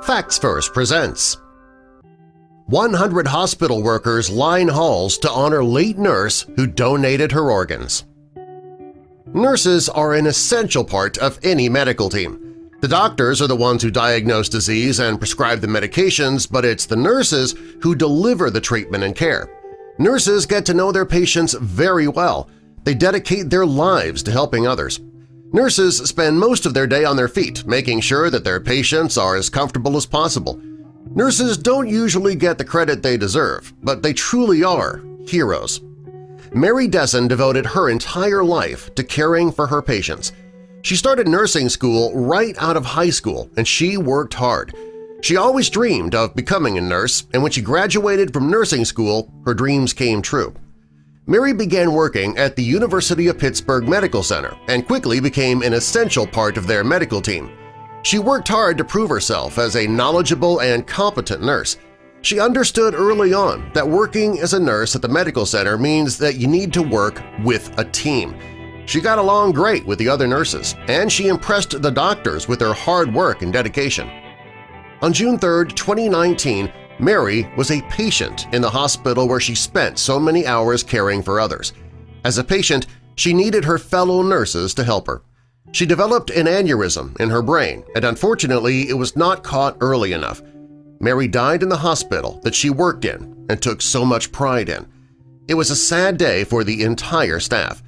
Facts First presents 100 hospital workers line halls to honor late nurse who donated her organs. Nurses are an essential part of any medical team. The doctors are the ones who diagnose disease and prescribe the medications, but it's the nurses who deliver the treatment and care. Nurses get to know their patients very well. They dedicate their lives to helping others. Nurses spend most of their day on their feet, making sure that their patients are as comfortable as possible. Nurses don't usually get the credit they deserve, but they truly are heroes. Mary Desin devoted her entire life to caring for her patients. She started nursing school right out of high school, and she worked hard. She always dreamed of becoming a nurse, and when she graduated from nursing school, her dreams came true. Mary began working at the University of Pittsburgh Medical Center and quickly became an essential part of their medical team. She worked hard to prove herself as a knowledgeable and competent nurse. She understood early on that working as a nurse at the medical center means that you need to work with a team. She got along great with the other nurses, and she impressed the doctors with her hard work and dedication. On June 3, 2019, Mary was a patient in the hospital where she spent so many hours caring for others. As a patient, she needed her fellow nurses to help her. She developed an aneurysm in her brain, and unfortunately it was not caught early enough. Mary died in the hospital that she worked in and took so much pride in. It was a sad day for the entire staff.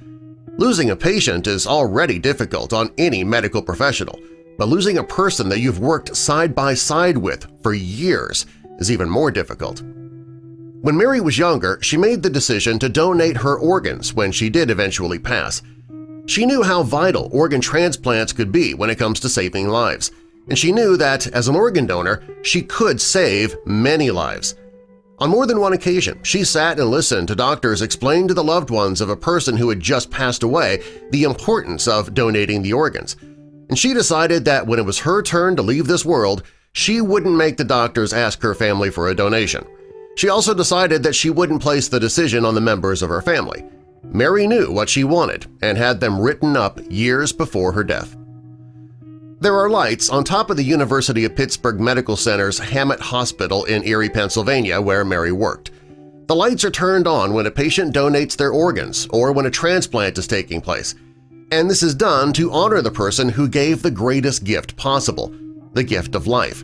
Losing a patient is already difficult on any medical professional, but losing a person that you've worked side by side with for years is even more difficult. When Mary was younger, she made the decision to donate her organs when she did eventually pass. She knew how vital organ transplants could be when it comes to saving lives, and she knew that as an organ donor, she could save many lives. On more than one occasion, she sat and listened to doctors explain to the loved ones of a person who had just passed away the importance of donating the organs. And she decided that when it was her turn to leave this world, she wouldn't make the doctors ask her family for a donation. She also decided that she wouldn't place the decision on the members of her family. Mary knew what she wanted and had them written up years before her death. There are lights on top of the University of Pittsburgh Medical Center's Hammett Hospital in Erie, Pennsylvania, where Mary worked. The lights are turned on when a patient donates their organs or when a transplant is taking place, and this is done to honor the person who gave the greatest gift possible, the gift of life.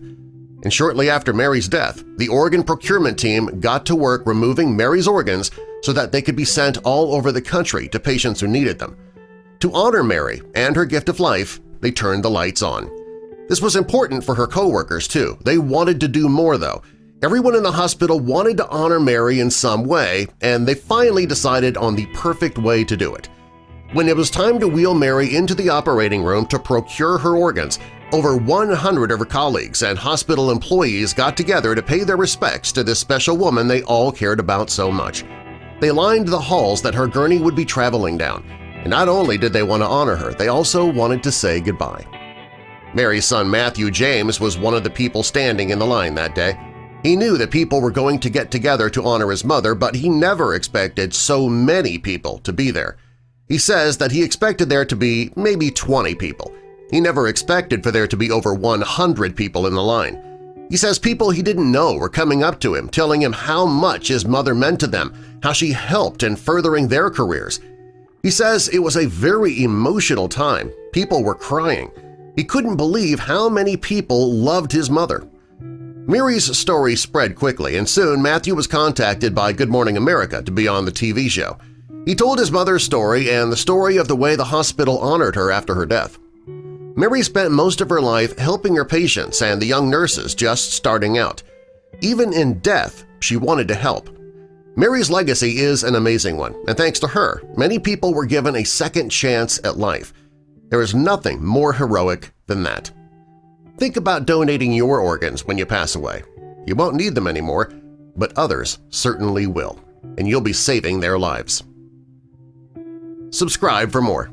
And shortly after Mary's death, the organ procurement team got to work removing Mary's organs so that they could be sent all over the country to patients who needed them. To honor Mary and her gift of life, they turned the lights on. This was important for her coworkers, too. They wanted to do more, though. Everyone in the hospital wanted to honor Mary in some way, and they finally decided on the perfect way to do it. When it was time to wheel Mary into the operating room to procure her organs, over 100 of her colleagues and hospital employees got together to pay their respects to this special woman they all cared about so much. They lined the halls that her gurney would be traveling down, and not only did they want to honor her, they also wanted to say goodbye. Mary's son Matthew James was one of the people standing in the line that day. He knew that people were going to get together to honor his mother, but he never expected so many people to be there. He says that he expected there to be maybe 20 people. He never expected for there to be over 100 people in the line. He says people he didn't know were coming up to him, telling him how much his mother meant to them, how she helped in furthering their careers. He says it was a very emotional time. People were crying. He couldn't believe how many people loved his mother. Mary's story spread quickly, and soon Matthew was contacted by Good Morning America to be on the TV show. He told his mother's story and the story of the way the hospital honored her after her death. Mary spent most of her life helping her patients and the young nurses just starting out. Even in death, she wanted to help. Mary's legacy is an amazing one, and thanks to her, many people were given a second chance at life. There is nothing more heroic than that. Think about donating your organs when you pass away. You won't need them anymore, but others certainly will, and you'll be saving their lives. Subscribe for more.